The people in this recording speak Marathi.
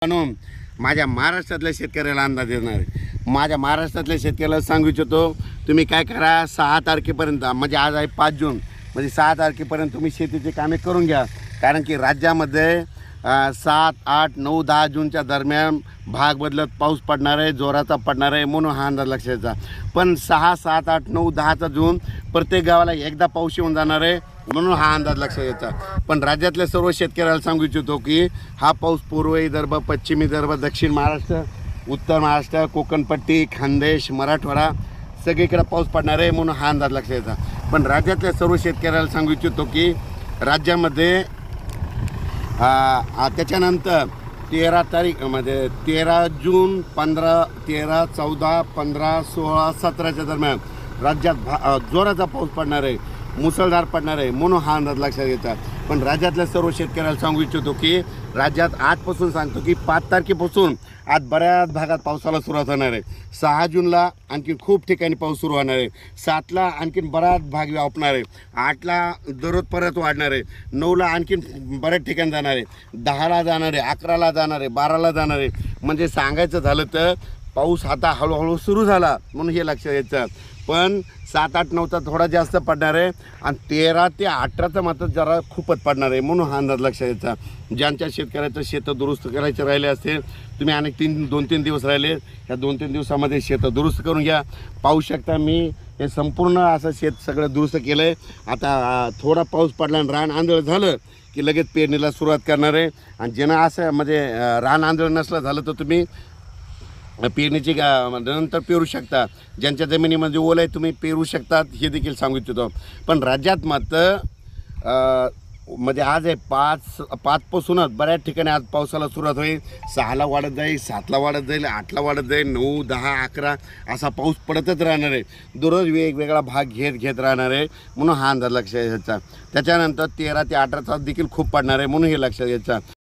म्हणून माझ्या महाराष्ट्रातल्या शेतकऱ्याला अंदाज देणार आहे। माझ्या महाराष्ट्रातल्या शेतकऱ्याला सांगू इच्छितो, तुम्ही काय करा, 6 तारखेपर्यंत, म्हणजे आज आहे 5 जून, म्हणजे 6 तारखेपर्यंत तुम्ही शेतीची कामे करून घ्या। कारण की राज्यामध्ये 7, 8, 9, 10 जूनच्या दरम्यान भाग बदलत पाऊस पडणार आहे, जोराचा पडणार आहे, म्हणून हा अंदाज लक्षात. पण 6, 7, 8, 9, 10 जून प्रत्येक गावाला एकदा पाऊस येऊन जाणार आहे, म्हणून हा अंदाज लक्षात घ्यायचा. पण राज्यातल्या सर्व शेतकऱ्याला सांगू इच्छितो की हा पाऊस पूर्व विदर्भ, पश्चिम विदर्भ, दक्षिण महाराष्ट्र, उत्तर महाराष्ट्र, कोकणपट्टी, खानदेश, मराठवाडा सगळीकडे पाऊस पडणार आहे, म्हणून हा अंदाज लक्षात घ्यायचा. पण राज्यातल्या सर्व शेतकऱ्याला सांगू इच्छितो की राज्यामध्ये त्याच्यानंतर 13 तारीखमध्ये 13 जून, 15, 13, 14, 15, 16, 17च्या दरम्यान राज्यात जोराचा पाऊस पडणार आहे, मुसळधार पडणार आहे, म्हणून हा अंदाज लक्षात घ्यायचा. पण राज्यातल्या सर्व शेतकऱ्याला सांगू इच्छितो की राज्यात आजपासून सांगतो की 5 तारखेपासून आज बऱ्याच भागात पावसाला सुरुवात होणार आहे. 6 जूनला आणखी खूप ठिकाणी पाऊस सुरू होणार आहे. 7ला आणखीन बराच भाग व्यापणार आहे. 8ला दररोज परत वाढणार आहे. 9ला आणखीन बऱ्याच ठिकाणी जाणार आहे. 10ला जाणार आहे, 11ला जाणार आहे, 12ला जाणार आहे. म्हणजे सांगायचं झालं तर पाऊस आता हळूहळू सुरू झाला, म्हणून हे लक्षात घ्यायचं. पण 7, 8, 9चा थोडा जास्त पडणार आहे आणि 13 ते 18चा मात्र जरा खूपच पडणार आहे, म्हणून हा अंदाज लक्षात घ्यायचा. ज्यांच्या शेतकऱ्याचं शेतं दुरुस्त करायचे राहिले असतील, तुम्ही अनेक 2-3 दिवस राहिले, या 2-3 दिवसामध्ये शेतं दुरुस्त करून घ्या. पाहू शकता मी हे संपूर्ण असं शेत सगळं दुरुस्त केलं आहे. आता थोडा पाऊस पडला आणि रान आंधळ झालं की लगेच पेरणीला सुरुवात करणार आहे. आणि ज्यांना असं म्हणजे रान आंधळ नसलं झालं तर तुम्ही पेरणीची नंतर पेरू शकता. ज्यांच्या जमिनीमध्ये ओल आहे तुम्ही पेरू शकतात, हे देखील सांगू इच्छितो. पण राज्यात मात्र म्हणजे आज आहे 5 पासूनच बऱ्याच ठिकाणी आज पावसाला सुरुवात होईल. 6ला वाढत जाईल, 7ला वाढत जाईल, 8ला वाढत जाईल, 9, 10, 11 असा पाऊस पडतच राहणार आहे. दररोज वेगवेगळा भाग घेत राहणार आहे, म्हणून हा अंदाज लक्षात घ्यायचा. त्याच्यानंतर 13 ते 18चा देखील खूप पडणार आहे, म्हणून हे लक्षात घ्यायचा.